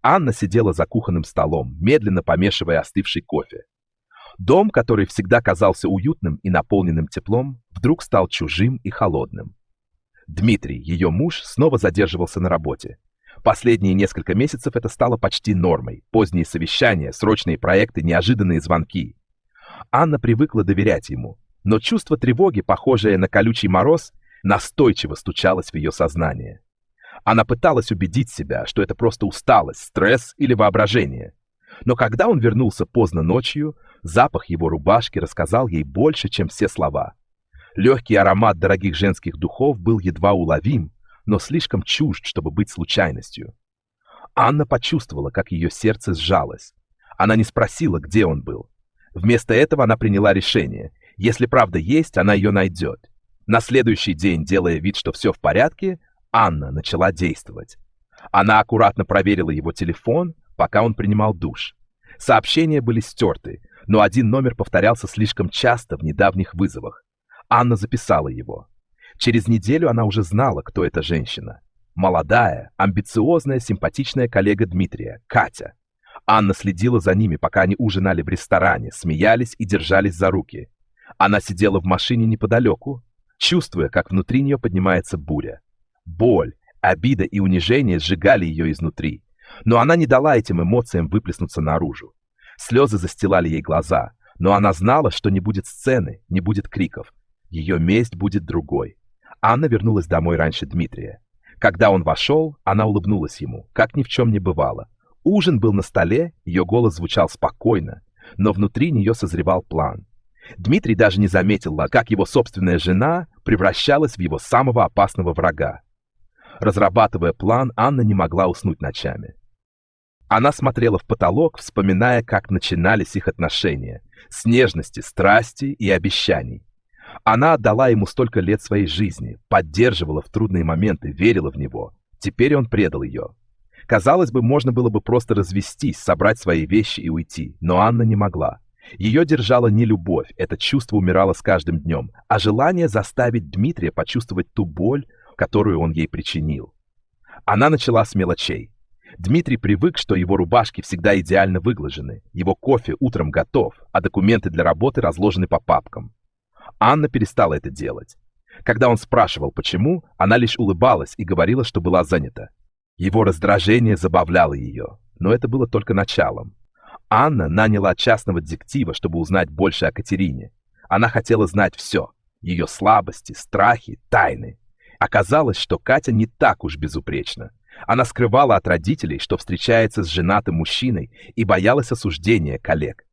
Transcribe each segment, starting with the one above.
Анна сидела за кухонным столом, медленно помешивая остывший кофе. Дом, который всегда казался уютным и наполненным теплом, вдруг стал чужим и холодным. Дмитрий, ее муж, снова задерживался на работе. Последние несколько месяцев это стало почти нормой. Поздние совещания, срочные проекты, неожиданные звонки. Анна привыкла доверять ему, но чувство тревоги, похожее на колючий мороз, настойчиво стучалось в ее сознание. Она пыталась убедить себя, что это просто усталость, стресс или воображение. Но когда он вернулся поздно ночью, запах его рубашки рассказал ей больше, чем все слова. Легкий аромат дорогих женских духов был едва уловим, но слишком чужд, чтобы быть случайностью. Анна почувствовала, как ее сердце сжалось. Она не спросила, где он был. Вместо этого она приняла решение. Если правда есть, она ее найдет. На следующий день, делая вид, что все в порядке, Анна начала действовать. Она аккуратно проверила его телефон, пока он принимал душ. Сообщения были стерты, но один номер повторялся слишком часто в недавних вызовах. Анна записала его. Через неделю она уже знала, кто эта женщина. Молодая, амбициозная, симпатичная коллега Дмитрия, Катя. Анна следила за ними, пока они ужинали в ресторане, смеялись и держались за руки. Она сидела в машине неподалеку, чувствуя, как внутри нее поднимается буря. Боль, обида и унижение сжигали ее изнутри, но она не дала этим эмоциям выплеснуться наружу. Слезы застилали ей глаза, но она знала, что не будет сцены, не будет криков. Ее месть будет другой. Анна вернулась домой раньше Дмитрия. Когда он вошел, она улыбнулась ему, как ни в чем не бывало. Ужин был на столе, ее голос звучал спокойно, но внутри нее созревал план. Дмитрий даже не заметил, как его собственная жена превращалась в его самого опасного врага. Разрабатывая план, Анна не могла уснуть ночами. Она смотрела в потолок, вспоминая, как начинались их отношения, с нежности, страсти и обещаний. Она отдала ему столько лет своей жизни, поддерживала в трудные моменты, верила в него. Теперь он предал ее. Казалось бы, можно было бы просто развестись, собрать свои вещи и уйти, но Анна не могла. Ее держала не любовь, это чувство умирало с каждым днем, а желание заставить Дмитрия почувствовать ту боль, которую он ей причинил. Она начала с мелочей. Дмитрий привык, что его рубашки всегда идеально выглажены, его кофе утром готов, а документы для работы разложены по папкам. Анна перестала это делать. Когда он спрашивал, почему, она лишь улыбалась и говорила, что была занята. Его раздражение забавляло ее, но это было только началом. Анна наняла частного детектива, чтобы узнать больше о Катерине. Она хотела знать все — ее слабости, страхи, тайны. Оказалось, что Катя не так уж безупречна. Она скрывала от родителей, что встречается с женатым мужчиной, и боялась осуждения коллег.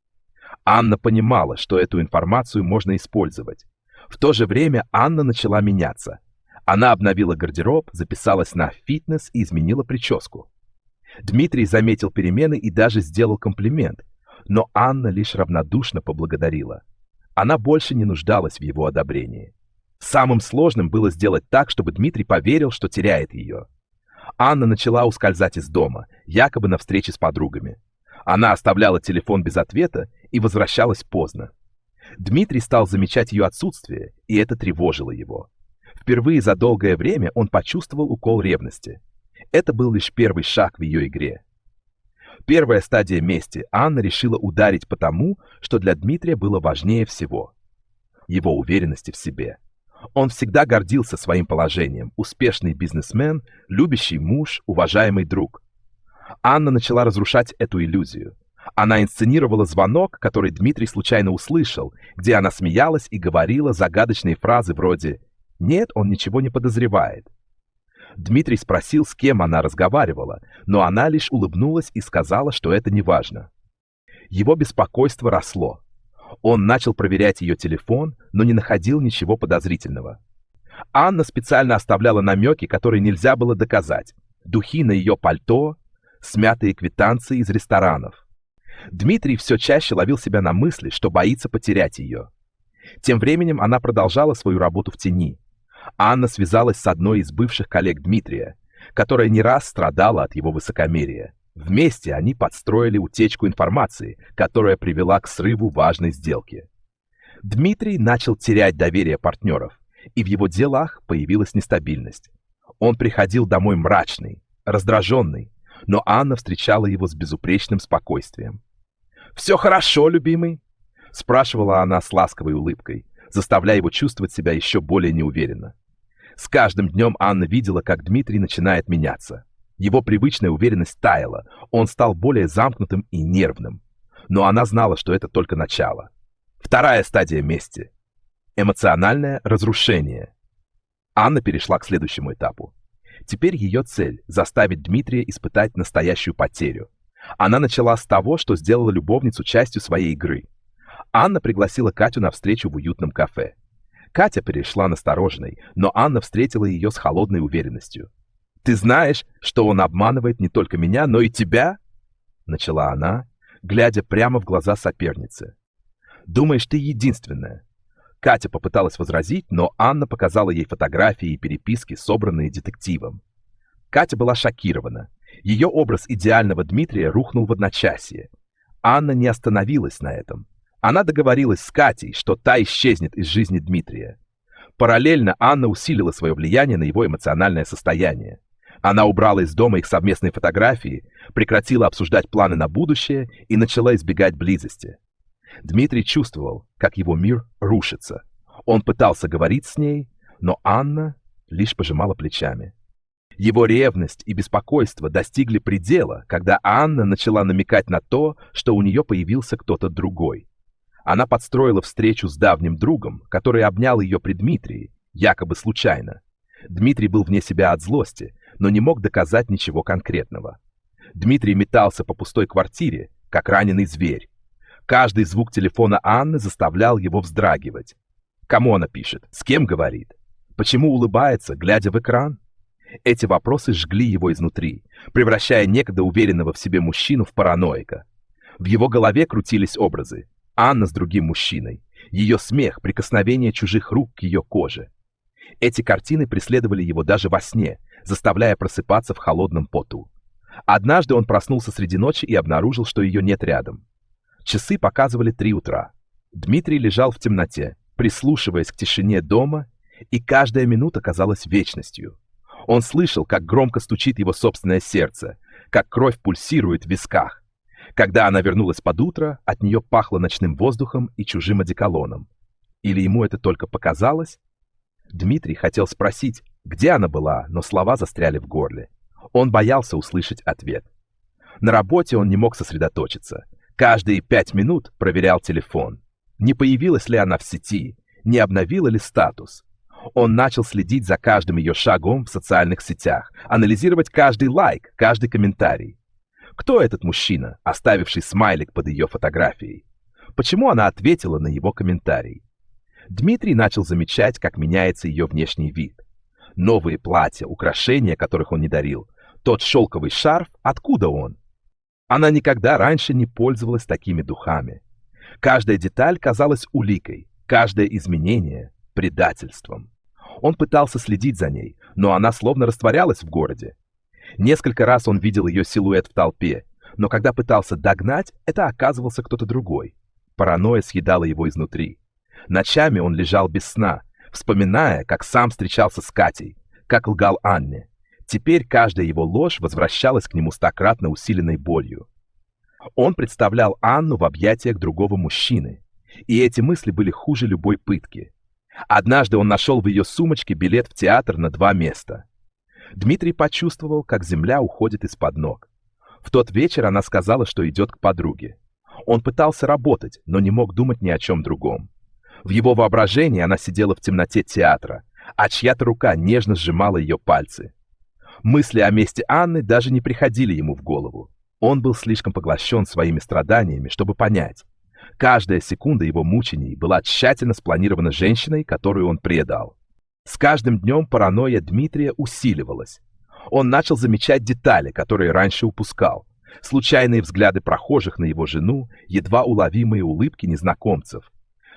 Анна понимала, что эту информацию можно использовать. В то же время Анна начала меняться. Она обновила гардероб, записалась на фитнес и изменила прическу. Дмитрий заметил перемены и даже сделал комплимент, но Анна лишь равнодушно поблагодарила. Она больше не нуждалась в его одобрении. Самым сложным было сделать так, чтобы Дмитрий поверил, что теряет ее. Анна начала ускользать из дома, якобы на встрече с подругами. Она оставляла телефон без ответа и возвращалась поздно. Дмитрий стал замечать ее отсутствие, и это тревожило его. Впервые за долгое время он почувствовал укол ревности. Это был лишь первый шаг в ее игре. Первая стадия мести. Анна решила ударить по тому, что для Дмитрия было важнее всего — его уверенности в себе. Он всегда гордился своим положением, успешный бизнесмен, любящий муж, уважаемый друг. Анна начала разрушать эту иллюзию. Она инсценировала звонок, который Дмитрий случайно услышал, где она смеялась и говорила загадочные фразы вроде «Нет, он ничего не подозревает». Дмитрий спросил, с кем она разговаривала, но она лишь улыбнулась и сказала, что это не важно. Его беспокойство росло. Он начал проверять ее телефон, но не находил ничего подозрительного. Анна специально оставляла намеки, которые нельзя было доказать. Духи на ее пальто, смятые квитанции из ресторанов. Дмитрий все чаще ловил себя на мысли, что боится потерять ее. Тем временем она продолжала свою работу в тени. Анна связалась с одной из бывших коллег Дмитрия, которая не раз страдала от его высокомерия. Вместе они подстроили утечку информации, которая привела к срыву важной сделки. Дмитрий начал терять доверие партнеров, и в его делах появилась нестабильность. Он приходил домой мрачный, раздраженный. Но Анна встречала его с безупречным спокойствием. «Все хорошо, любимый?» — спрашивала она с ласковой улыбкой, заставляя его чувствовать себя еще более неуверенно. С каждым днем Анна видела, как Дмитрий начинает меняться. Его привычная уверенность таяла, он стал более замкнутым и нервным. Но она знала, что это только начало. Вторая стадия мести — эмоциональное разрушение. Анна перешла к следующему этапу. Теперь ее цель — заставить Дмитрия испытать настоящую потерю. Она начала с того, что сделала любовницу частью своей игры. Анна пригласила Катю на встречу в уютном кафе. Катя перешла настороженной, но Анна встретила ее с холодной уверенностью. «Ты знаешь, что он обманывает не только меня, но и тебя?» — начала она, глядя прямо в глаза соперницы. «Думаешь, ты единственная?» Катя попыталась возразить, но Анна показала ей фотографии и переписки, собранные детективом. Катя была шокирована. Ее образ идеального Дмитрия рухнул в одночасье. Анна не остановилась на этом. Она договорилась с Катей, что та исчезнет из жизни Дмитрия. Параллельно Анна усилила свое влияние на его эмоциональное состояние. Она убрала из дома их совместные фотографии, прекратила обсуждать планы на будущее и начала избегать близости. Дмитрий чувствовал, как его мир рушится. Он пытался говорить с ней, но Анна лишь пожимала плечами. Его ревность и беспокойство достигли предела, когда Анна начала намекать на то, что у нее появился кто-то другой. Она подстроила встречу с давним другом, который обнял ее при Дмитрии, якобы случайно. Дмитрий был вне себя от злости, но не мог доказать ничего конкретного. Дмитрий метался по пустой квартире, как раненый зверь. Каждый звук телефона Анны заставлял его вздрагивать. Кому она пишет? С кем говорит? Почему улыбается, глядя в экран? Эти вопросы жгли его изнутри, превращая некогда уверенного в себе мужчину в параноика. В его голове крутились образы. Анна с другим мужчиной, ее смех, прикосновение чужих рук к ее коже. Эти картины преследовали его даже во сне, заставляя просыпаться в холодном поту. Однажды он проснулся среди ночи и обнаружил, что ее нет рядом. Часы показывали 3 утра. Дмитрий лежал в темноте, прислушиваясь к тишине дома, и каждая минута казалась вечностью. Он слышал, как громко стучит его собственное сердце, как кровь пульсирует в висках. Когда она вернулась под утро, от нее пахло ночным воздухом и чужим одеколоном. Или ему это только показалось? Дмитрий хотел спросить, где она была, но слова застряли в горле. Он боялся услышать ответ. На работе он не мог сосредоточиться. Каждые 5 минут проверял телефон. Не появилась ли она в сети, не обновила ли статус. Он начал следить за каждым ее шагом в социальных сетях, анализировать каждый лайк, каждый комментарий. Кто этот мужчина, оставивший смайлик под ее фотографией? Почему она ответила на его комментарий? Дмитрий начал замечать, как меняется ее внешний вид. Новые платья, украшения, которых он не дарил, тот шелковый шарф, откуда он? Она никогда раньше не пользовалась такими духами. Каждая деталь казалась уликой, каждое изменение — предательством. Он пытался следить за ней, но она словно растворялась в городе. Несколько раз он видел ее силуэт в толпе, но когда пытался догнать, это оказывался кто-то другой. Паранойя съедала его изнутри. Ночами он лежал без сна, вспоминая, как сам встречался с Катей, как лгал Анне. Теперь каждая его ложь возвращалась к нему стократно усиленной болью. Он представлял Анну в объятиях другого мужчины, и эти мысли были хуже любой пытки. Однажды он нашел в ее сумочке билет в театр на 2 места. Дмитрий почувствовал, как земля уходит из-под ног. В тот вечер она сказала, что идет к подруге. Он пытался работать, но не мог думать ни о чем другом. В его воображении она сидела в темноте театра, а чья-то рука нежно сжимала ее пальцы. Мысли о мести Анны даже не приходили ему в голову. Он был слишком поглощен своими страданиями, чтобы понять. Каждая секунда его мучений была тщательно спланирована женщиной, которую он предал. С каждым днем паранойя Дмитрия усиливалась. Он начал замечать детали, которые раньше упускал. Случайные взгляды прохожих на его жену, едва уловимые улыбки незнакомцев.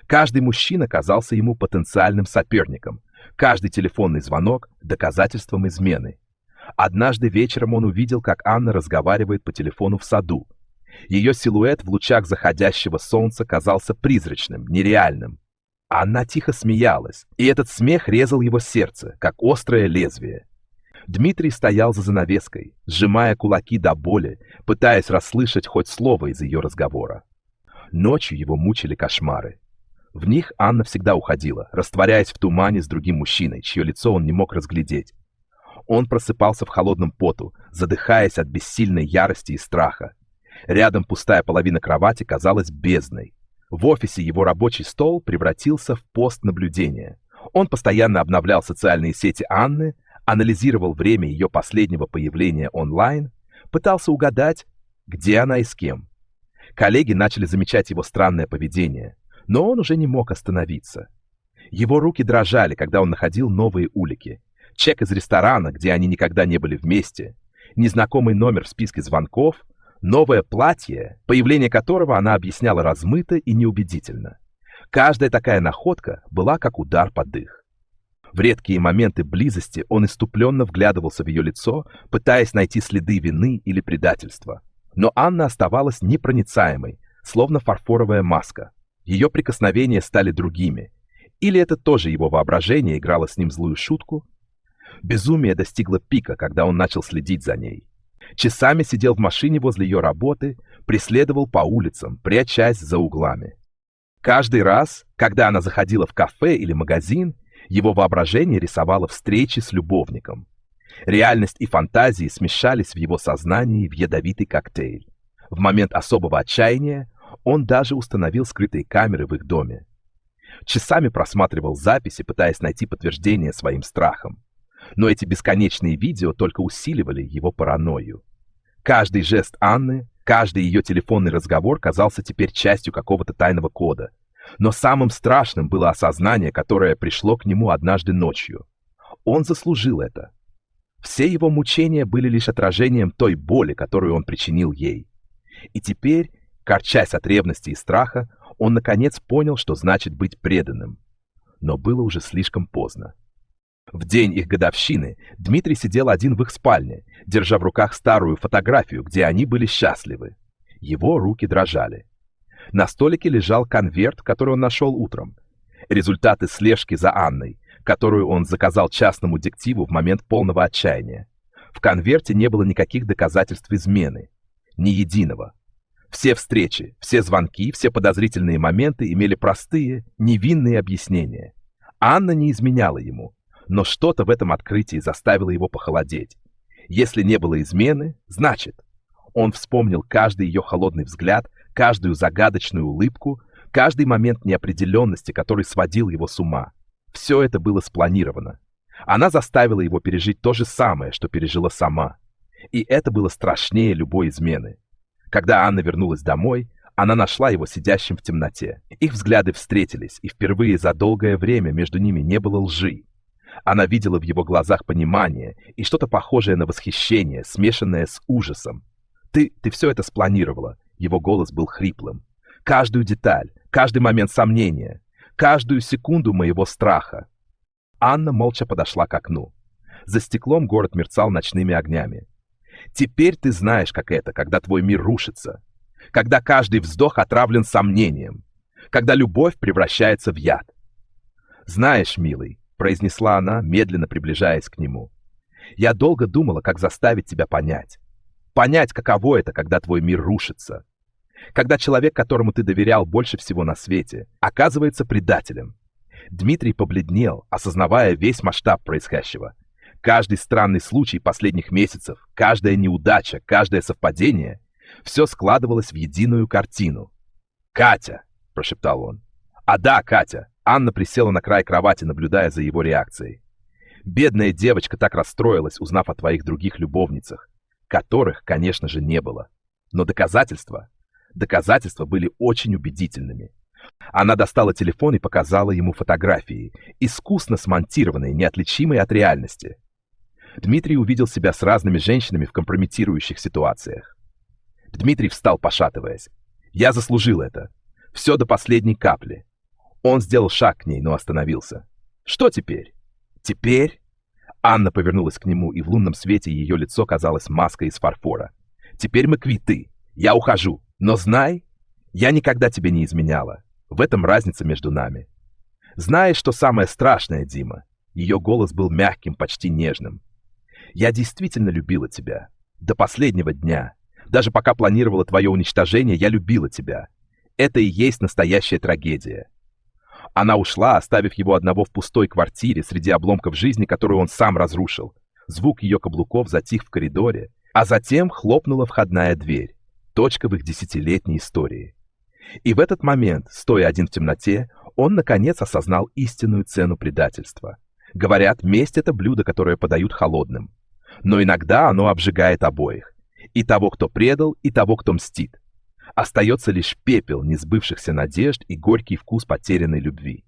Каждый мужчина казался ему потенциальным соперником. Каждый телефонный звонок — доказательством измены. Однажды вечером он увидел, как Анна разговаривает по телефону в саду. Ее силуэт в лучах заходящего солнца казался призрачным, нереальным. Она тихо смеялась, и этот смех резал его сердце, как острое лезвие. Дмитрий стоял за занавеской, сжимая кулаки до боли, пытаясь расслышать хоть слово из ее разговора. Ночью его мучили кошмары. В них Анна всегда уходила, растворяясь в тумане с другим мужчиной, чье лицо он не мог разглядеть. Он просыпался в холодном поту, задыхаясь от бессильной ярости и страха. Рядом пустая половина кровати казалась бездной. В офисе его рабочий стол превратился в пост наблюдения. Он постоянно обновлял социальные сети Анны, анализировал время ее последнего появления онлайн, пытался угадать, где она и с кем. Коллеги начали замечать его странное поведение, но он уже не мог остановиться. Его руки дрожали, когда он находил новые улики. Чек из ресторана, где они никогда не были вместе, незнакомый номер в списке звонков, новое платье, появление которого она объясняла размыто и неубедительно. Каждая такая находка была как удар под дых. В редкие моменты близости он исступленно вглядывался в ее лицо, пытаясь найти следы вины или предательства. Но Анна оставалась непроницаемой, словно фарфоровая маска. Ее прикосновения стали другими. Или это тоже его воображение играло с ним злую шутку? Безумие достигло пика, когда он начал следить за ней. Часами сидел в машине возле ее работы, преследовал по улицам, прячась за углами. Каждый раз, когда она заходила в кафе или магазин, его воображение рисовало встречи с любовником. Реальность и фантазии смешались в его сознании в ядовитый коктейль. В момент особого отчаяния он даже установил скрытые камеры в их доме. Часами просматривал записи, пытаясь найти подтверждение своим страхам. Но эти бесконечные видео только усиливали его паранойю. Каждый жест Анны, каждый ее телефонный разговор казался теперь частью какого-то тайного кода. Но самым страшным было осознание, которое пришло к нему однажды ночью. Он заслужил это. Все его мучения были лишь отражением той боли, которую он причинил ей. И теперь, корчась от ревности и страха, он наконец понял, что значит быть преданным. Но было уже слишком поздно. В день их годовщины Дмитрий сидел один в их спальне, держа в руках старую фотографию, где они были счастливы. Его руки дрожали. На столике лежал конверт, который он нашел утром. Результаты слежки за Анной, которую он заказал частному детективу в момент полного отчаяния. В конверте не было никаких доказательств измены. Ни единого. Все встречи, все звонки, все подозрительные моменты имели простые, невинные объяснения. Анна не изменяла ему, но что-то в этом открытии заставило его похолодеть. Если не было измены, значит... Он вспомнил каждый ее холодный взгляд, каждую загадочную улыбку, каждый момент неопределенности, который сводил его с ума. Все это было спланировано. Она заставила его пережить то же самое, что пережила сама. И это было страшнее любой измены. Когда Анна вернулась домой, она нашла его сидящим в темноте. Их взгляды встретились, и впервые за долгое время между ними не было лжи. Она видела в его глазах понимание и что-то похожее на восхищение, смешанное с ужасом. Ты все это спланировала. Его голос был хриплым. Каждую деталь, каждый момент сомнения, каждую секунду моего страха. Анна молча подошла к окну. За стеклом город мерцал ночными огнями. Теперь ты знаешь, как это, когда твой мир рушится, когда каждый вздох отравлен сомнением, когда любовь превращается в яд. Знаешь, милый, произнесла она, медленно приближаясь к нему, я долго думала, как заставить тебя понять. Понять, каково это, когда твой мир рушится. Когда человек, которому ты доверял больше всего на свете, оказывается предателем. Дмитрий побледнел, осознавая весь масштаб происходящего. Каждый странный случай последних месяцев, каждая неудача, каждое совпадение — все складывалось в единую картину. «Катя!» — прошептал он. «А да, Катя!» Анна присела на край кровати, наблюдая за его реакцией. «Бедная девочка так расстроилась, узнав о твоих других любовницах, которых, конечно же, не было. Но доказательства были очень убедительными. Она достала телефон и показала ему фотографии, искусно смонтированные, неотличимые от реальности. Дмитрий увидел себя с разными женщинами в компрометирующих ситуациях. Дмитрий встал, пошатываясь. «Я заслужил это. Все до последней капли». Он сделал шаг к ней, но остановился. «Что теперь?» «Теперь?» Анна повернулась к нему, и в лунном свете ее лицо казалось маской из фарфора. «Теперь мы квиты. Я ухожу. Но знай, я никогда тебе не изменяла. В этом разница между нами. Знаешь, что самое страшное, Дима?» Ее голос был мягким, почти нежным. Я действительно любила тебя. До последнего дня. Даже пока планировала твое уничтожение, я любила тебя. Это и есть настоящая трагедия. Она ушла, оставив его одного в пустой квартире среди обломков жизни, которую он сам разрушил. Звук ее каблуков затих в коридоре, а затем хлопнула входная дверь. Точка в их 10-летней истории. И в этот момент, стоя один в темноте, он наконец осознал истинную цену предательства. Говорят, месть — это блюдо, которое подают холодным. Но иногда оно обжигает обоих. И того, кто предал, и того, кто мстит. Остается лишь пепел несбывшихся надежд и горький вкус потерянной любви.